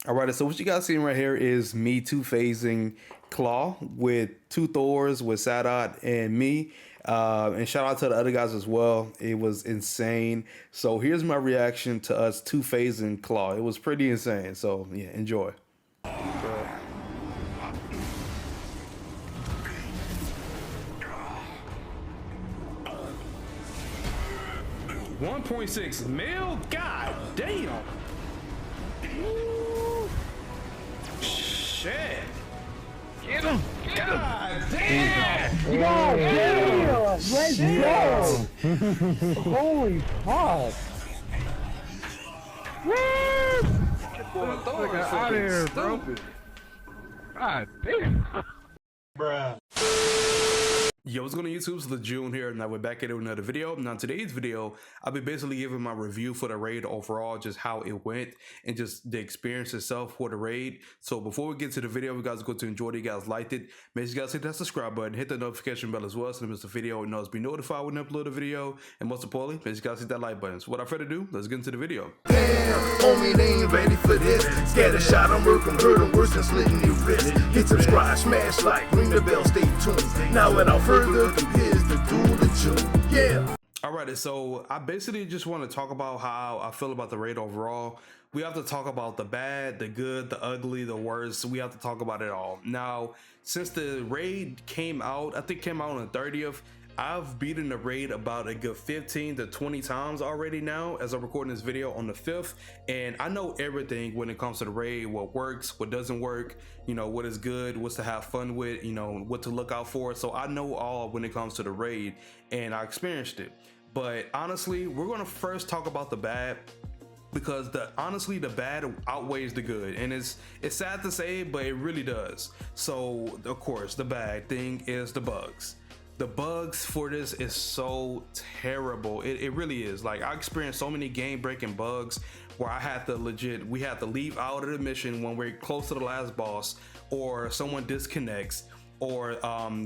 All right, so what you guys seeing right here is me two-phasing Claw with two Thors, with Sadat and me. And shout out to the other guys as well. It was insane. So here's my reaction to us two-phasing Claw. It was pretty insane. So yeah, enjoy. 1.6 mil? God damn. Woo. Shit. Get him. God damn. God damn. Let's go. Holy fuck. Woo. Get out of here, bro. God damn. Bruh. Yo, what's going on YouTube? It's June here, and we're back at it with another video. Now, today's video, I'll be basically giving my review for the raid overall, just how it went, and just the experience itself for the raid. So before we get to the video, we guys go to enjoy it. You guys liked it. Make sure you guys hit that subscribe button, hit the notification bell as well, so you miss the video and knows be notified when I upload a video. And most importantly, make sure you guys hit that like button. So without further ado, let's get into the video. Damn, homie, they ain't ready for this. Scatter shot, I'm working, hurt them worse than slitting your wrist. Hit subscribe, smash like, ring the bell, stay tuned. Now without further ado, here's the duel of June. Yeah. Alright, so I basically just want to talk about how I feel about the raid overall. We have to talk about the bad, the good, the ugly, the worst. We have to talk about it all. Now, since the raid came out, I think it came out on the 30th, I've beaten the raid about a good 15 to 20 times already now as I'm recording this video on the 5th, and I know everything when it comes to the raid, what works, what doesn't work, you know, what is good, what's to have fun with, you know, what to look out for. So I know all when it comes to the raid, and I experienced it. But honestly, we're going to first talk about the bad, because honestly the bad outweighs the good, and it's sad to say, but it really does. So of course the bad thing is the bugs. The bugs for this is so terrible. It really is. Like, I experienced so many game breaking bugs where I had to we had to leave out of the mission when we're close to the last boss, or someone disconnects, or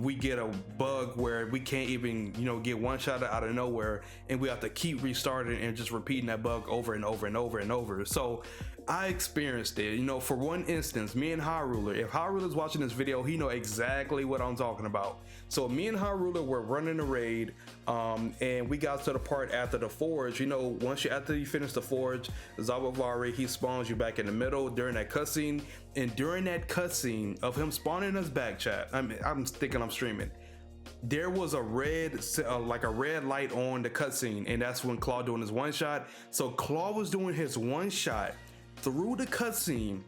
we get a bug where we can't even, you know, get one shot out of nowhere, and we have to keep restarting and just repeating that bug over and over and over and over. So I experienced it. You know, for one instance, me and High Ruler, if High Ruler's watching this video, he know exactly what I'm talking about. So me and High Ruler were running the raid, and we got to the part after the forge. You know, after you finish the forge, Zawavari, he spawns you back in the middle during that cutscene. And during that cutscene of him spawning us back, chat, I'm thinking I'm streaming, there was a red, like a red light on the cutscene, and that's when Claw doing his one shot. So Claw was doing his one shot through the cutscene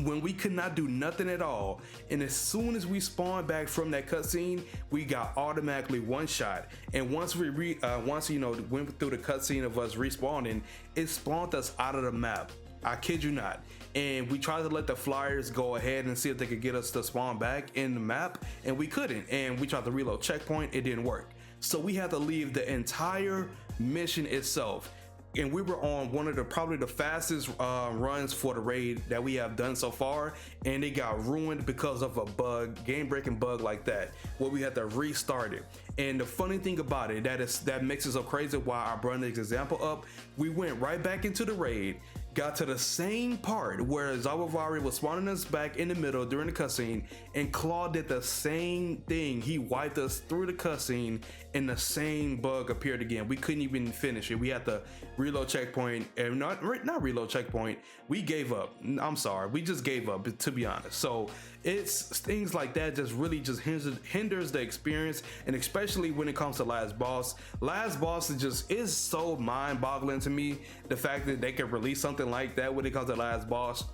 when we could not do nothing at all, and as soon as we spawned back from that cutscene, we got automatically one shot. And once we once, you know, went through the cutscene of us respawning, it spawned us out of the map. I kid you not. And we tried to let the flyers go ahead and see if they could get us to spawn back in the map, and we couldn't. And we tried to reload checkpoint, it didn't work. So we had to leave the entire mission itself. And we were on one of probably the fastest runs for the raid that we have done so far, and it got ruined because of a bug, game-breaking bug like that, where we had to restart it. And the funny thing about it, that makes it so crazy why I brought this example up, we went right back into the raid, got to the same part where Zawavari was spawning us back in the middle during the cutscene, and Claw did the same thing. He wiped us through the cutscene, and the same bug appeared again. We couldn't even finish it. We had to reload checkpoint, and not reload checkpoint. We gave up. I'm sorry, we just gave up, to be honest. So it's things like that just really just hinders the experience, and especially when it comes to last boss. Last boss is so mind-boggling to me, the fact that they can release something like that when it comes to last boss,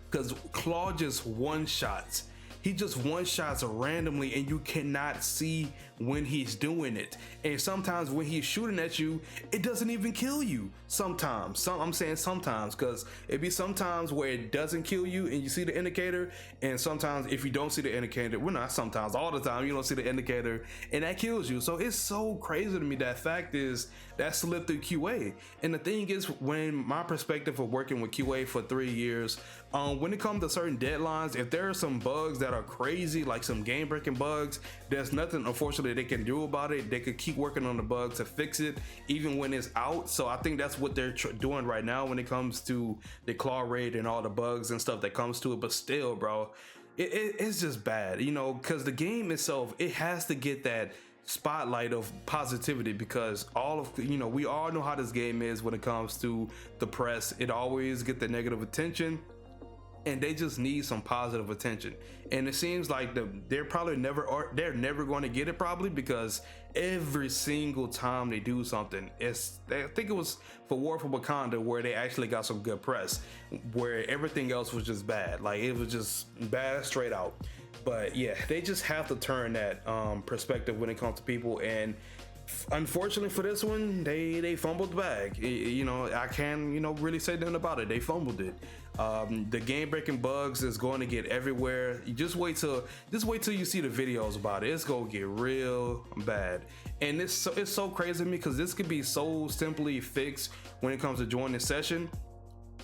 because Claw just one-shots. He just one-shots randomly, and you cannot see when he's doing it. And sometimes when he's shooting at you, it doesn't even kill you. Sometimes, I'm saying sometimes, because it be sometimes where it doesn't kill you and you see the indicator, and sometimes if you don't see the indicator, well, not sometimes, all the time, you don't see the indicator and that kills you. So it's so crazy to me. That fact is that slipped through QA. And the thing is, when my perspective of working with QA for 3 years, when it comes to certain deadlines, if there are some bugs that are crazy, like some game breaking bugs, there's nothing unfortunately possibly they can do about it. They could keep working on the bugs to fix it even when it's out. So I think that's what they're doing right now when it comes to the claw raid and all the bugs and stuff that comes to it. But still, bro, it's just bad, you know, because the game itself, it has to get that spotlight of positivity, because all of, you know, we all know how this game is when it comes to the press. It always get the negative attention, and they just need some positive attention. And it seems like they're never going to get it, probably, because every single time they do something, I think it was for War for Wakanda where they actually got some good press, where everything else was just bad. Like, it was just bad straight out. But yeah, they just have to turn that perspective when it comes to people. And unfortunately for this one, they fumbled the bag. You know, I can't, you know, really say nothing about it. They fumbled it. The game breaking bugs is going to get everywhere. You just wait till you see the videos about it. It's gonna get real bad. And it's so crazy to me, because this could be so simply fixed when it comes to joining session.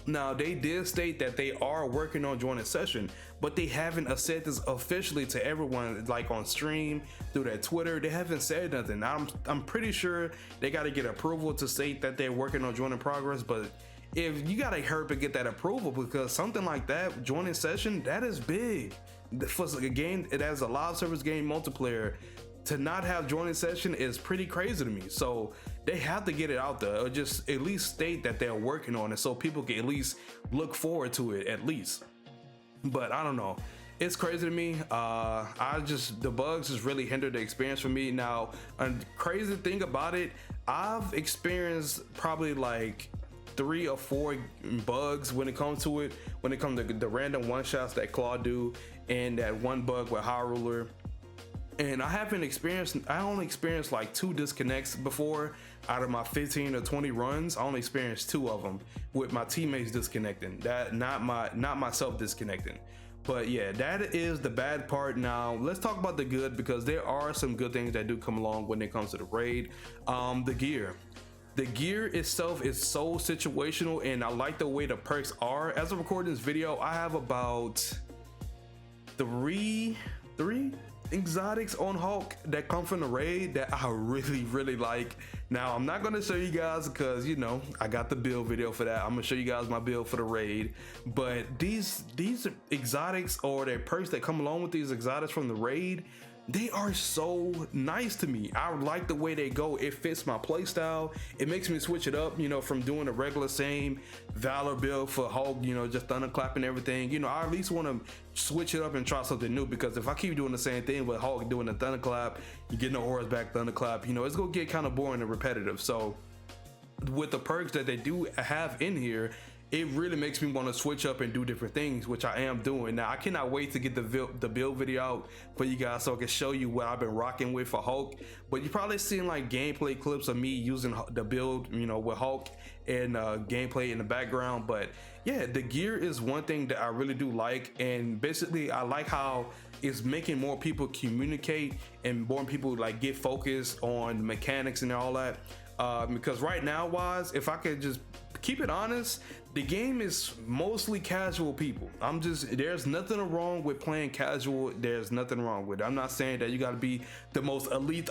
Now, they did state that they are working on joining session, but they haven't said this officially to everyone, like on stream, through their Twitter. They haven't said nothing. I'm pretty sure they got to get approval to state that they're working on joining progress, but if you got to hurry to get that approval, because something like that, joining session, that is big. For a game, it has a live service game multiplayer, to not have joining session is pretty crazy to me. So they have to get it out there, or just at least state that they're working on it, so people can at least look forward to it at least. But I don't know, it's crazy to me. The bugs just really hindered the experience for me. Now, a crazy thing about it, I've experienced probably like 3 or 4 bugs when it comes to it, when it comes to the random one shots that Claw do, and that one bug with High Ruler. And I only experienced like 2 disconnects before out of my 15 or 20 runs. I only experienced 2 of them with my teammates disconnecting, that not myself disconnecting. But yeah, that is the bad part. Now let's talk about the good, because there are some good things that do come along when it comes to the raid. The gear itself is so situational, and I like the way the perks are. As of recording this video, I have about 3 exotics on Hulk that come from the raid that I really like. Now, I'm not going to show you guys, because, you know, I got the build video for that. I'm gonna show you guys my build for the raid. But these exotics, or the perks that come along with these exotics from the raid, they are so nice to me. I like the way they go. It fits my playstyle. It makes me switch it up, you know, from doing a regular same Valor build for Hulk, you know, just thunderclap and everything. You know, I at least want to switch it up and try something new, because if I keep doing the same thing with Hulk doing the thunderclap, you get no auras back thunderclap, you know, it's gonna get kind of boring and repetitive. So with the perks that they do have in here, it really makes me want to switch up and do different things, which I am doing. Now, I cannot wait to get the build video out for you guys, so I can show you what I've been rocking with for Hulk. But you probably seen like gameplay clips of me using the build, you know, with Hulk, and gameplay in the background. But yeah, the gear is one thing that I really do like, and basically I like how it's making more people communicate and more people like get focused on mechanics and all that. Because right now, wise, if I could just keep it honest, the game is mostly casual people. There's nothing wrong with playing casual. There's nothing wrong with it. I'm not saying that you got to be the most elite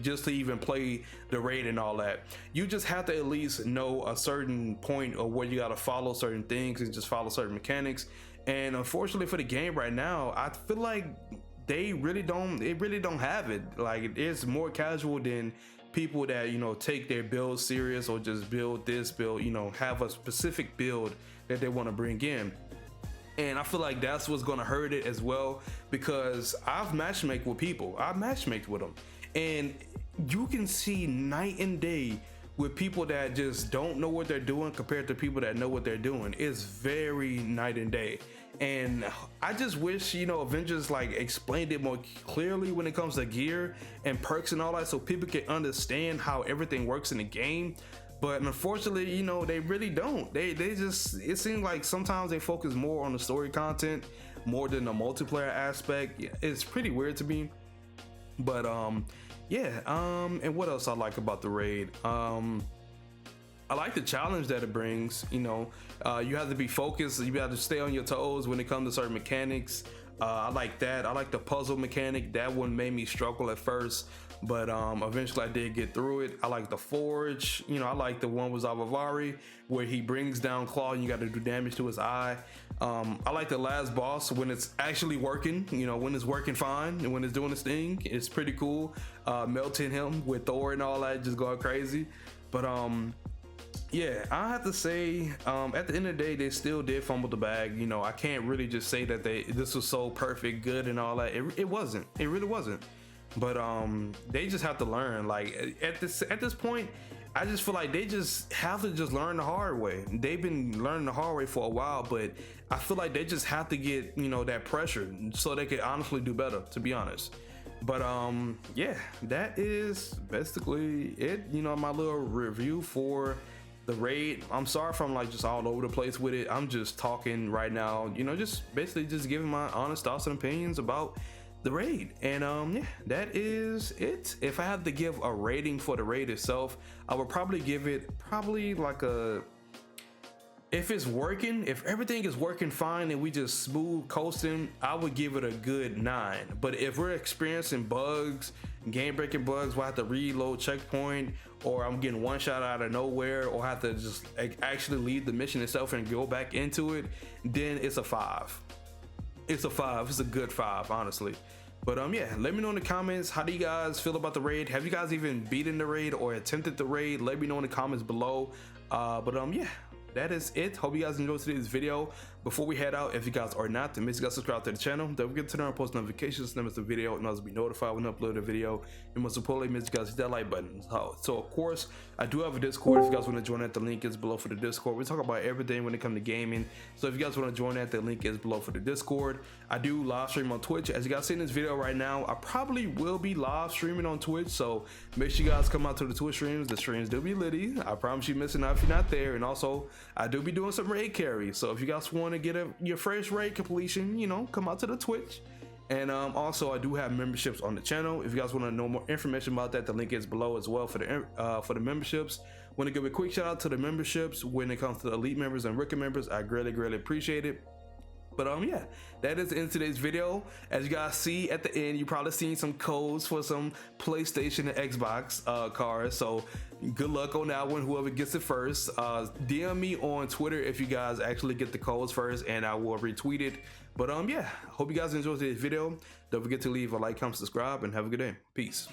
just to even play the raid and all that. You just have to at least know a certain point of where you got to follow certain things and just follow certain mechanics. And unfortunately for the game right now, I feel like they really don't have it. Like, it's more casual than people that, you know, take their build serious, or just build this build, you know, have a specific build that they want to bring in. And I feel like that's what's going to hurt it as well, because I've matchmaked with people. I've matchmaked with them, and you can see night and day with people that just don't know what they're doing compared to people that know what they're doing. It's very night and day. And I just wish, you know, Avengers like explained it more clearly when it comes to gear and perks and all that, so people can understand how everything works in the game. But unfortunately, you know, they really don't. They just, it seems like sometimes they focus more on the story content more than the multiplayer aspect. It's pretty weird to me. But yeah, and what else I like about the raid? I like the challenge that it brings. You know, you have to be focused. You have to stay on your toes when it comes to certain mechanics. I like that. I like the puzzle mechanic. That one made me struggle at first, but eventually I did get through it. I like the forge. You know, I like the one with Zavavari where he brings down Claw and you got to do damage to his eye. I like the last boss when it's actually working. You know, when it's working fine and when it's doing its thing, it's pretty cool. Melting him with Thor and all that, just going crazy. But yeah, I have to say, at the end of the day, they still did fumble the bag. You know, I can't really just say that this was so perfect, good, and all that. It wasn't. It really wasn't. But they just have to learn. Like at this point, I just feel like they just have to just learn the hard way. They've been learning the hard way for a while, but I feel like they just have to get, you know, that pressure so they can honestly do better, to be honest. But yeah, that is basically it. You know, my little review for the raid. I'm sorry if I'm like just all over the place with it. I'm just talking right now, you know, just basically just giving my honest thoughts and opinions about the raid. And yeah, that is it. If I had to give a rating for the raid itself, I would probably give it like a, if it's working, if everything is working fine and we just smooth coasting, I would give it a good 9. But if we're experiencing bugs, game breaking bugs, we'll have to reload checkpoint, or I'm getting one shot out of nowhere, or have to just actually leave the mission itself and go back into it, then it's a 5. It's a 5. It's a good 5, honestly. But yeah, let me know in the comments, how do you guys feel about the raid? Have you guys even beaten the raid or attempted the raid? Let me know in the comments below. But yeah, that is it. Hope you guys enjoyed today's video. Before we head out, if you guys are not, then make sure you guys subscribe to the channel. Don't forget to turn on post notifications to miss the video and also be notified when I upload a video. And most importantly, make sure you guys hit that like button. So of course, I do have a Discord. If you guys want to join that, the link is below for the Discord. We talk about everything when it comes to gaming. So if you guys want to join that, the link is below for the Discord. I do live stream on Twitch. As you guys see in this video right now, I probably will be live streaming on Twitch. So make sure you guys come out to the Twitch streams. The streams do be litty. I promise you missing out if you're not there. And also, I do be doing some raid carry. So if you guys want to get your first raid completion, you know, come out to the Twitch. And also, I do have memberships on the channel. If you guys want to know more information about that, the link is below as well for the memberships. Want to give a quick shout out to the memberships when it comes to the elite members and rookie members. I greatly appreciate it. But yeah, that is in today's video. As you guys see at the end, you probably seen some codes for some PlayStation and Xbox cards. So good luck on that one, whoever gets it first. DM me on Twitter if you guys actually get the codes first, and I will retweet it. But yeah, hope you guys enjoyed today's video. Don't forget to leave a like, comment, subscribe, and have a good day. Peace.